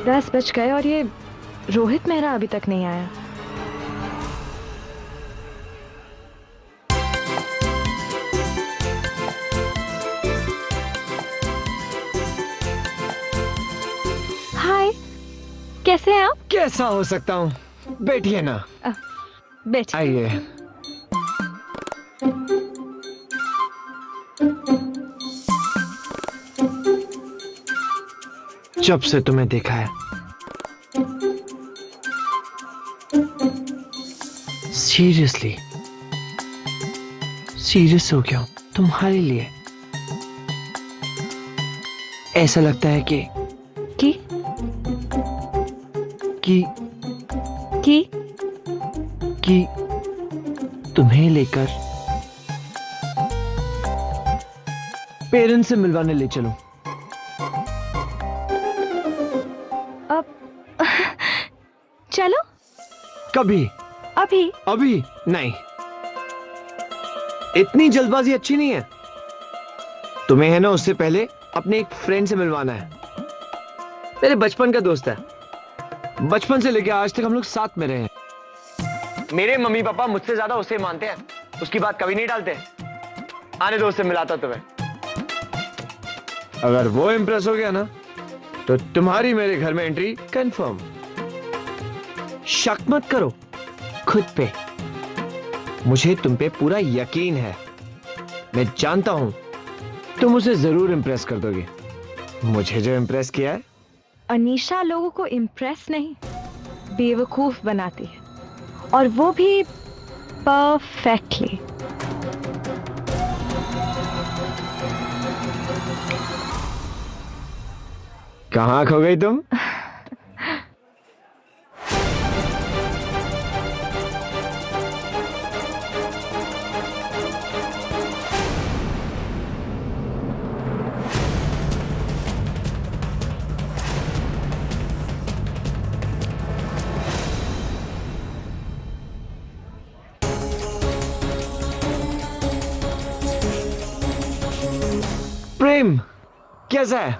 10 बज गए और ये रोहित मेहरा अभी तक नहीं आया। हाय, कैसे हैं आप? कैसा हो सकता हूँ? बैठिए ना। बैठ। आइए। जब से तुम्हें देखा है, सीरियसली सीरियस हो गया हूं तुम्हारे लिए। ऐसा लगता है कि की कि की कि तुम्हें लेकर पेरेंट्स से मिलवाने ले चलूं। अब चलो। कभी? अभी? अभी नहीं। इतनी जल्दबाजी अच्छी नहीं है। तुम्हें है ना उससे पहले अपने एक फ्रेंड से मिलवाना है। मेरे बचपन का दोस्त है। बचपन से लेकर आज तक हम लोग साथ में रहे हैं। मेरे मम्मी पापा मुझसे ज्यादा उसे मानते हैं, उसकी बात कभी नहीं टालते। आने दो, उससे मिलाता तुम्हें। अगर वो इंप्रेस हो गया ना तो तुम्हारी मेरे घर में एंट्री कंफर्म। शक मत करो खुद पे, मुझे तुम पे पूरा यकीन है। मैं जानता हूं तुम उसे जरूर इंप्रेस कर दोगे। मुझे जो इंप्रेस किया है। अनीशा लोगों को इम्प्रेस नहीं, बेवकूफ बनाती है, और वो भी परफेक्टली। कहां खो गई तुम? प्रेम कैसा है?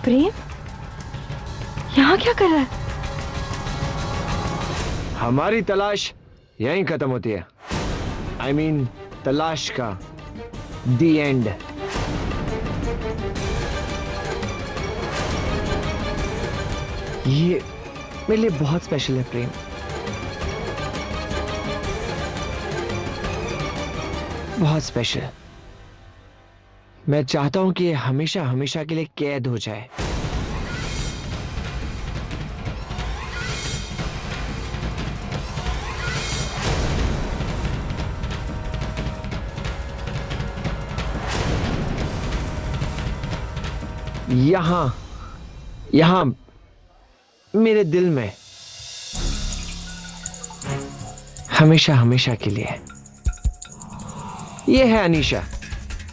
प्रेम यहाँ क्या कर रहा है? हमारी तलाश यहीं खत्म होती है। I mean, तलाश का दी एंड। ये मेरे लिए बहुत स्पेशल है प्रेम। बहुत स्पेशल। मैं चाहता हूं कि ये हमेशा हमेशा के लिए कैद हो जाए। यहां यहां मेरे दिल में, हमेशा हमेशा के लिए। यह है अनीशा,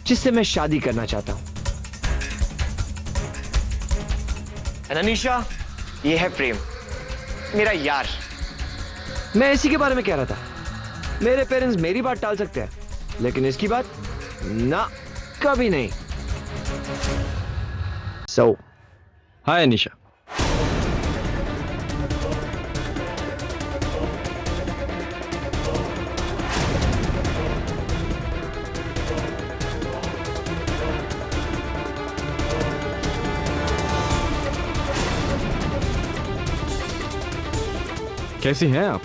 जिससे मैं शादी करना चाहता हूं। अनीशा, यह है प्रेम, मेरा यार। मैं इसी के बारे में कह रहा था। मेरे पेरेंट्स मेरी बात टाल सकते हैं, लेकिन इसकी बात ना, कभी नहीं। सो हाय अनीशा। कैसी हैं आप?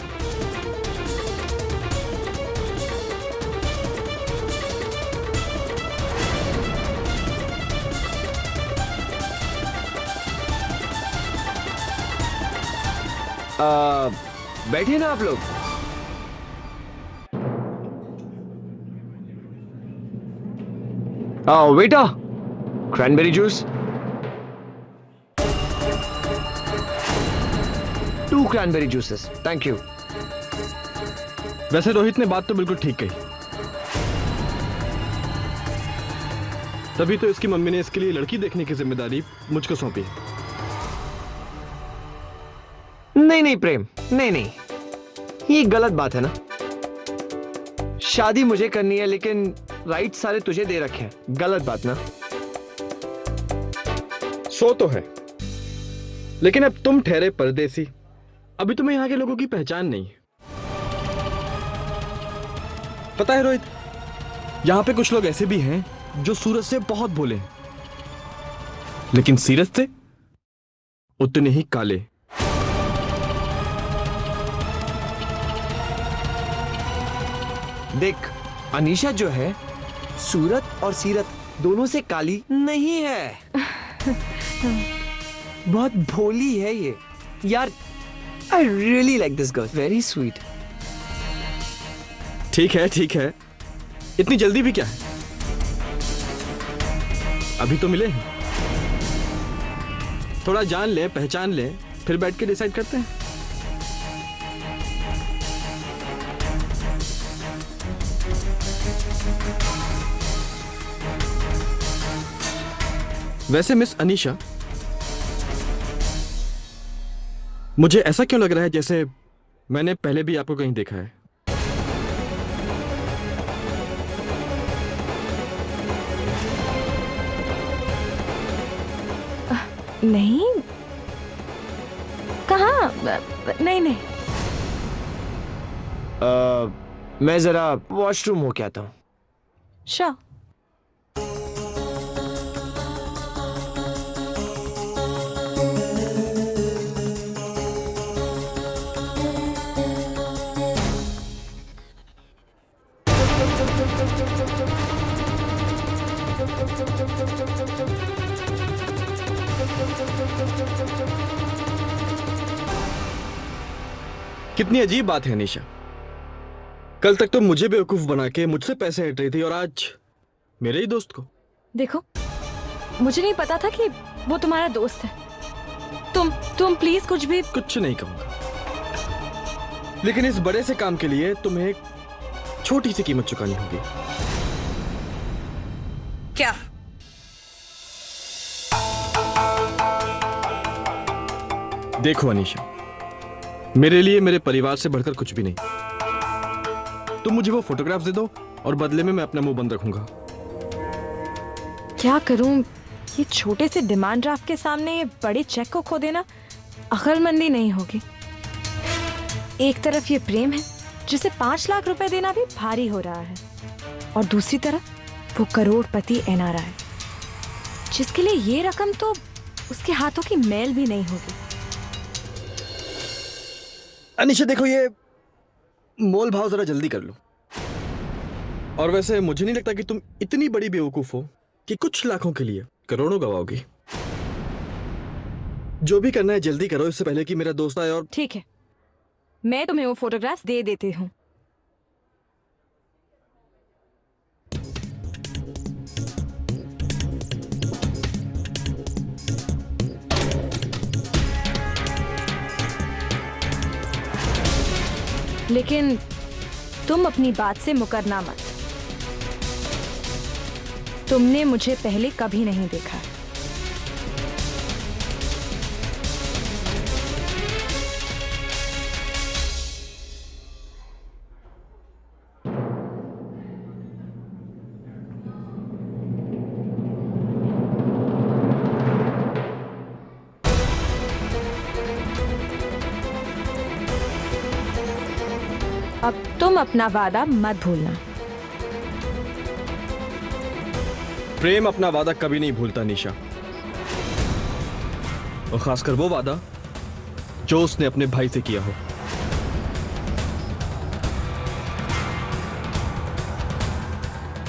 बैठिए ना आप लोग। आओ बेटा, cranberry juice. 2 cranberry juices, thank you. वैसे रोहित ने बात तो बिल्कुल ठीक कही। तभी तो इसकी मम्मी ने इसके लिए लड़की देखने की जिम्मेदारी मुझको सौंपी। नहीं नहीं प्रेम, नहीं नहीं, ये गलत बात है ना। शादी मुझे करनी है, लेकिन राइट सारे तुझे दे रखे हैं। गलत बात ना? सो तो है, लेकिन अब तुम ठहरे परदेसी, अभी तुम्हें यहाँ के लोगों की पहचान नहीं है। पता है रोहित, यहाँ पे कुछ लोग ऐसे भी हैं जो सूरज से बहुत भोले हैं, लेकिन सीरत से उतने ही काले। देख, अनीशा जो है सूरत और सीरत दोनों से काली नहीं है। बहुत भोली है ये यार। I really like this girl, very sweet. ठीक है ठीक है, इतनी जल्दी भी क्या है, अभी तो मिले हैं, थोड़ा जान ले पहचान ले, फिर बैठ के डिसाइड करते हैं। वैसे मिस अनीशा, मुझे ऐसा क्यों लग रहा है जैसे मैंने पहले भी आपको कहीं देखा है? नहीं, कहाँ? नहीं नहीं। मैं जरा वॉशरूम हो के आता हूँ। श्योर। कितनी अजीब बात है अनीशा, कल तक तो मुझे बेवकूफ बना के मुझसे पैसे हट रही थी और आज मेरे ही दोस्त को। देखो, मुझे नहीं पता था कि वो तुम्हारा दोस्त है। तुम प्लीज कुछ भी। कुछ नहीं कहूंगा, लेकिन इस बड़े से काम के लिए तुम्हें एक छोटी सी कीमत चुकानी होगी। क्या? देखो अनीशा, मेरे लिए मेरे परिवार से बढ़कर कुछ भी नहीं। तुम मुझे वो फोटोग्राफ्स दे दो और बदले में मैं अपना मुंह बंद रखूंगा। क्या करूं? ये छोटे से डिमांड ड्राफ्ट के सामने ये बड़े चेक को खो देना अक्लमंदी नहीं होगी। एक तरफ ये प्रेम है जिसे 5 लाख रुपए देना भी भारी हो रहा है, और दूसरी तरफ वो करोड़पति एनआरआई जिसके लिए ये रकम तो उसके हाथों की मैल भी नहीं होगी। अनीशा देखो, ये मोल भाव जरा जल्दी कर लो। और वैसे मुझे नहीं लगता कि तुम इतनी बड़ी बेवकूफ हो कि कुछ लाखों के लिए करोड़ों गवाओगी। जो भी करना है जल्दी करो, इससे पहले कि मेरा दोस्त आए। और ठीक है, मैं तुम्हें वो फोटोग्राफ्स दे देती हूँ। लेकिन तुम अपनी बात से मुकरना मत। तुमने मुझे पहले कभी नहीं देखा। अब तुम अपना वादा मत भूलना। प्रेम अपना वादा कभी नहीं भूलता निशा, और खासकर वो वादा जो उसने अपने भाई से किया हो।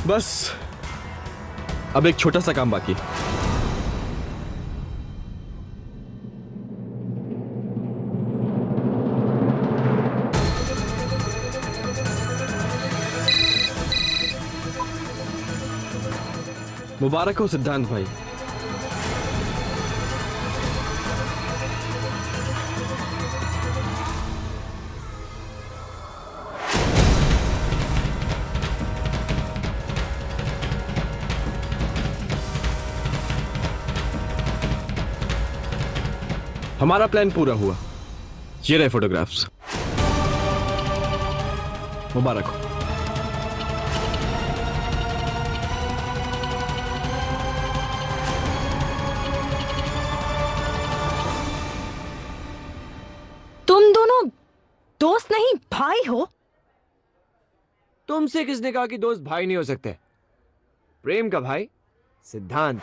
बस अब एक छोटा सा काम बाकी। मुबारक हो सिद्धांत भाई। हमारा प्लान पूरा हुआ। ये रहे फोटोग्राफ्स। मुबारक हो। भाई हो? तुमसे किसने कहा कि दोस्त भाई नहीं हो सकते? प्रेम का भाई सिद्धांत।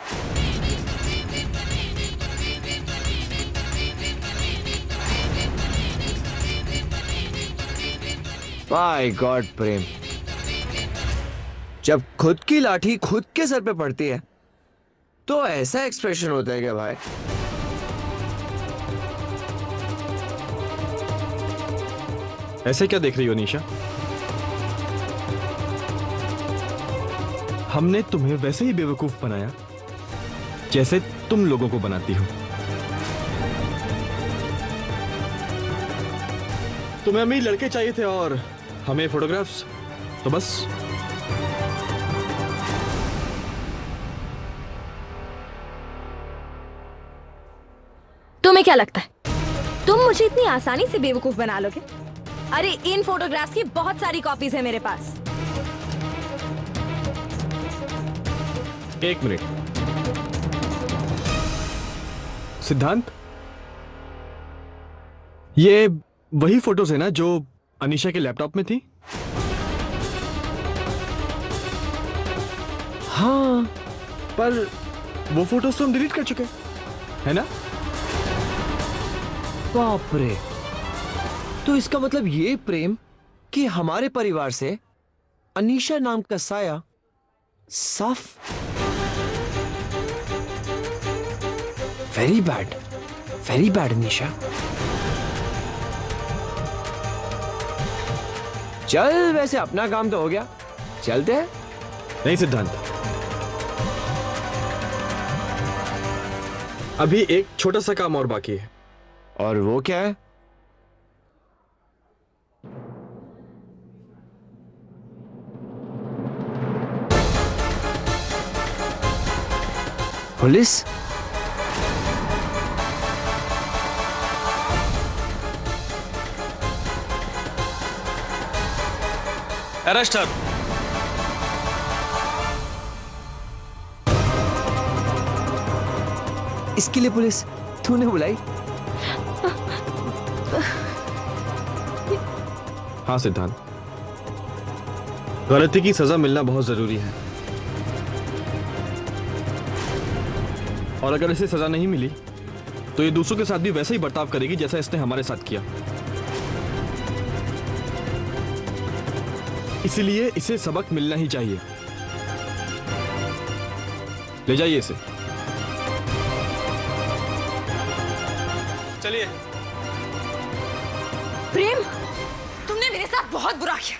माय गॉड प्रेम, जब खुद की लाठी खुद के सर पे पड़ती है तो ऐसा एक्सप्रेशन होता है क्या भाई? ऐसे क्या देख रही हो निशा? हमने तुम्हें वैसे ही बेवकूफ बनाया जैसे तुम लोगों को बनाती हो। तुम्हें अमीर लड़के चाहिए थे और हमें फोटोग्राफ्स, तो बस। तुम्हें क्या लगता है तुम मुझे इतनी आसानी से बेवकूफ बना लोगे? अरे इन फोटोग्राफ्स की बहुत सारी कॉपीज है मेरे पास। एक मिनट सिद्धांत, ये वही फोटोज है ना जो अनीशा के लैपटॉप में थी? हाँ, पर वो फोटोज तो हम डिलीट कर चुके है ना? बाप रे, तो इसका मतलब ये प्रेम कि हमारे परिवार से अनीशा नाम का साया साफ। Very bad Anisha. चल वैसे अपना काम तो हो गया, चलते हैं। नहीं सिद्धांत, अभी एक छोटा सा काम और बाकी है। और वो क्या है? पुलिस? अरेस्ट हर। इसके लिए पुलिस तूने बुलाई? हाँ सिद्धांत, गलती की सजा मिलना बहुत जरूरी है, और अगर इसे सजा नहीं मिली तो ये दूसरों के साथ भी वैसे ही बर्ताव करेगी जैसा इसने हमारे साथ किया। इसलिए इसे सबक मिलना ही चाहिए। ले जाइए इसे। चलिए। प्रेम, तुमने मेरे साथ बहुत बुरा किया।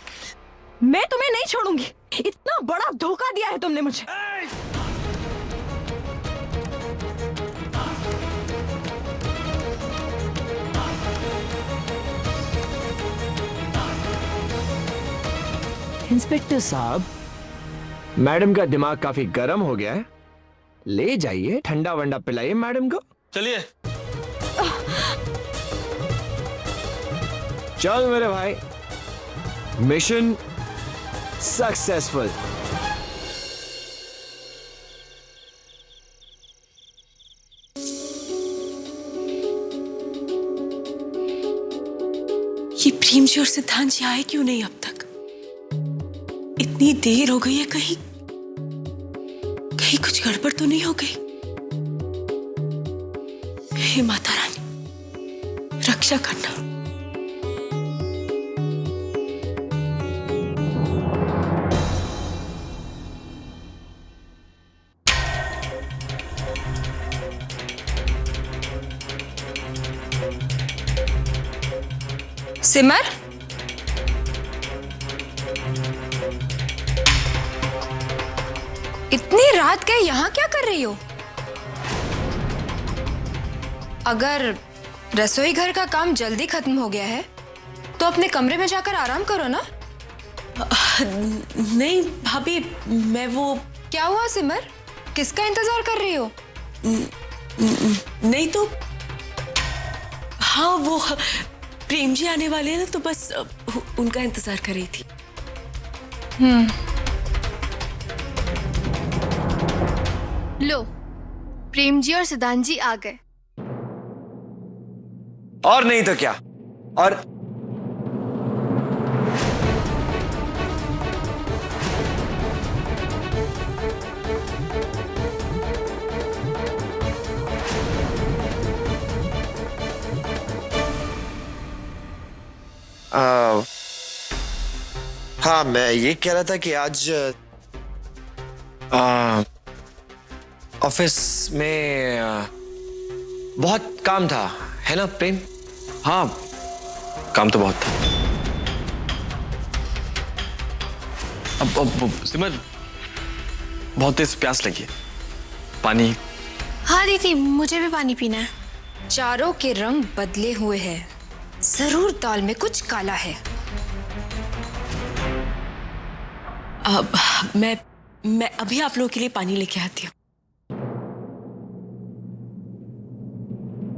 मैं तुम्हें नहीं छोड़ूंगी। इतना बड़ा धोखा दिया है तुमने मुझे। इंस्पेक्टर साहब, मैडम का दिमाग काफी गर्म हो गया है, ले जाइए ठंडा वंडा पिलाइए मैडम को। चलिए। चल मेरे भाई, मिशन सक्सेसफुल। ये प्रेम जी और सिद्धांत जी आए क्यों नहीं अब तक? इतनी देर हो गई है, कहीं कहीं कुछ गड़बड़ तो नहीं हो गई? हे माता रानी, रक्षा करना। सिमर, इतनी रात के यहाँ क्या कर रही हो? अगर रसोई घर का काम जल्दी खत्म हो गया है तो अपने कमरे में जाकर आराम करो ना। नहीं भाभी, मैं वो। क्या हुआ सिमर, किसका इंतजार कर रही हो? नहीं तो हाँ, वो प्रेम जी आने वाले हैं ना, तो बस उनका इंतजार कर रही थी। लो, प्रेम जी और सिद्धांत जी आ गए। और नहीं तो क्या। और हाँ, मैं ये कह रहा था कि आज ऑफिस में बहुत काम था, है ना प्रेम? हाँ, काम तो बहुत था। अब सिमर, बहुत तेज प्यास लगी है, पानी। हाँ दीदी, मुझे भी पानी पीना है। चारों के रंग बदले हुए हैं, जरूर दाल में कुछ काला है। मैं अभी आप लोगों के लिए पानी लेके आती हूँ।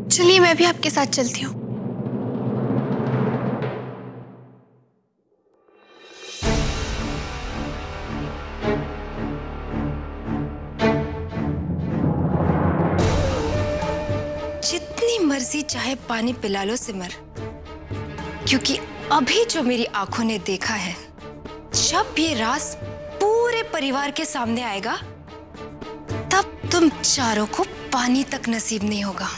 चलिए मैं भी आपके साथ चलती हूँ। जितनी मर्जी चाहे पानी पिला लो सिमर, क्योंकि अभी जो मेरी आंखों ने देखा है, जब ये राज पूरे परिवार के सामने आएगा, तब तुम चारों को पानी तक नसीब नहीं होगा।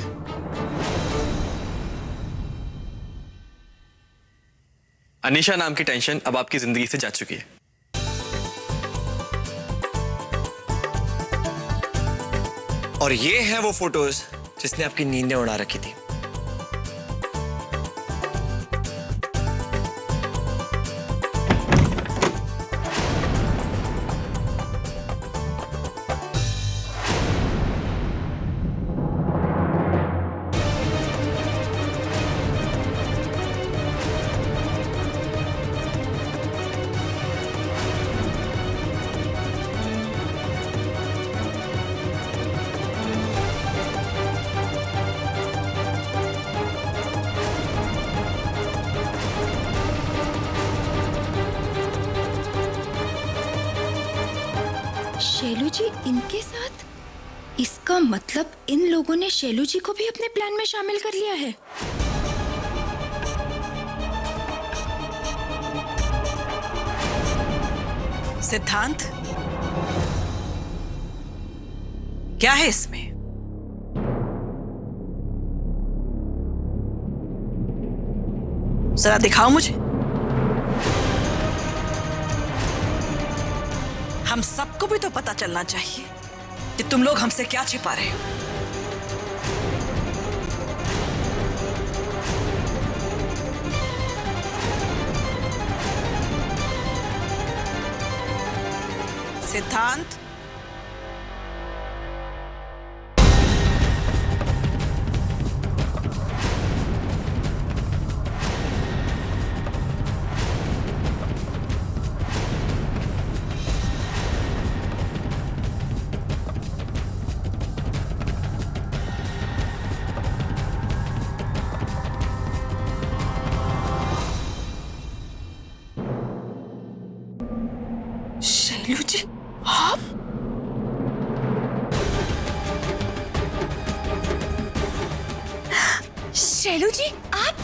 अनीशा नाम की टेंशन अब आपकी जिंदगी से जा चुकी है। और ये हैं वो फोटोज जिसने आपकी नींदें उड़ा रखी थी। शैलू जी इनके साथ? इसका मतलब इन लोगों ने शैलू जी को भी अपने प्लान में शामिल कर लिया है। सिद्धांत, क्या है इसमें? जरा दिखाओ मुझे। हम सबको भी तो पता चलना चाहिए कि तुम लोग हमसे क्या छिपा रहे हो। सिद्धांत, शैलू जी, आप? शैलू जी आप?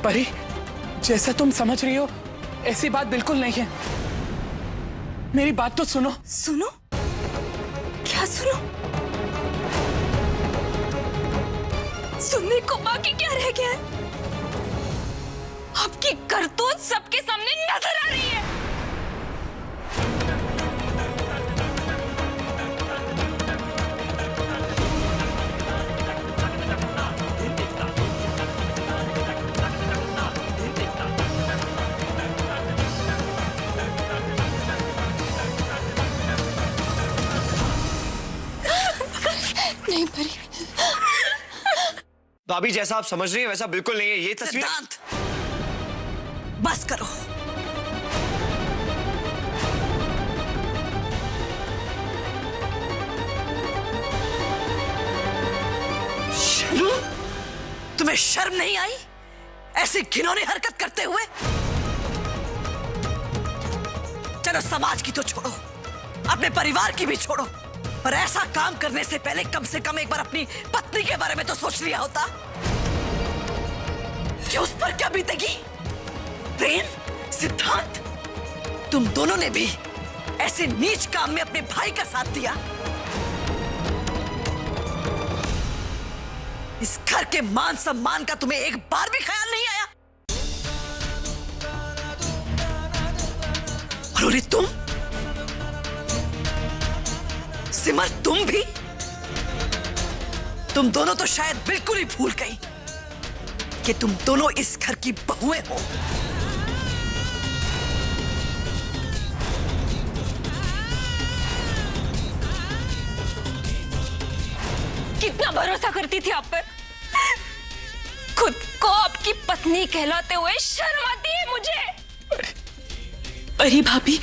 परी, जैसा तुम समझ रही हो ऐसी बात बिल्कुल नहीं है। मेरी बात तो सुनो। सुनो? क्या सुनो? सुनने को बाकी क्या रह गया है? आपकी करतूत सबके सामने नजर आ रही है। नहीं परी, भाभी जैसा आप समझ रही हैं वैसा बिल्कुल नहीं है ये तस्वीर। सिद्धांत, बस करो। शर्म? तुम्हें शर्म नहीं आई ऐसी घिनौनी हरकत करते हुए? चलो समाज की तो छोड़ो, अपने परिवार की भी छोड़ो, पर ऐसा काम करने से पहले कम से कम एक बार अपनी पत्नी के बारे में तो सोच लिया होता कि उस पर क्या बीतेगी। प्रेम, सिद्धांत, तुम दोनों ने भी ऐसे नीच काम में अपने भाई का साथ दिया। इस घर के मान सम्मान का तुम्हें एक बार भी ख्याल नहीं आया? और तुम सिमर, तुम दोनों तो शायद बिल्कुल ही भूल गई कि तुम दोनों इस घर की बहुएं हो। कितना भरोसा करती थी आप पर, खुद को आपकी पत्नी कहलाते हुए शर्म आती है मुझे। अरे भाभी,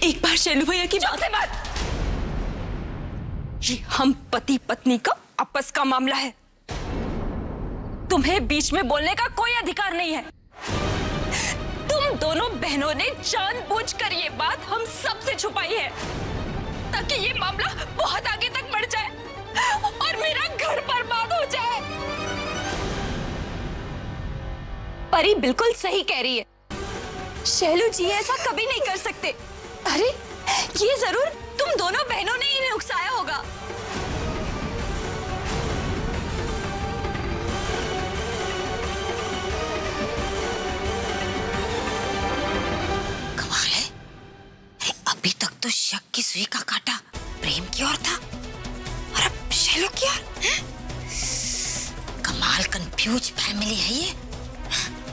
एक बार शैलू भैया की से बात, ये हम पति पत्नी का आपस का मामला है, तुम्हें बीच में बोलने का कोई अधिकार नहीं है। तुम दोनों बहनों ने जानबूझकर ये बात हम सबसे छुपाई है ताकि ये मामला बहुत आगे तक बढ़ जाए और मेरा घर बर्बाद हो जाए। परी बिल्कुल सही कह रही है, शैलू जी ऐसा कभी नहीं कर सकते। अरे ये जरूर तुम दोनों बहनों ने इन्हें उकसाया होगा। कमाल है, अभी तक तो शक की सुई का कांटा प्रेम की ओर था और अब शैलू की ओर। कमाल कंफ्यूज फैमिली है ये।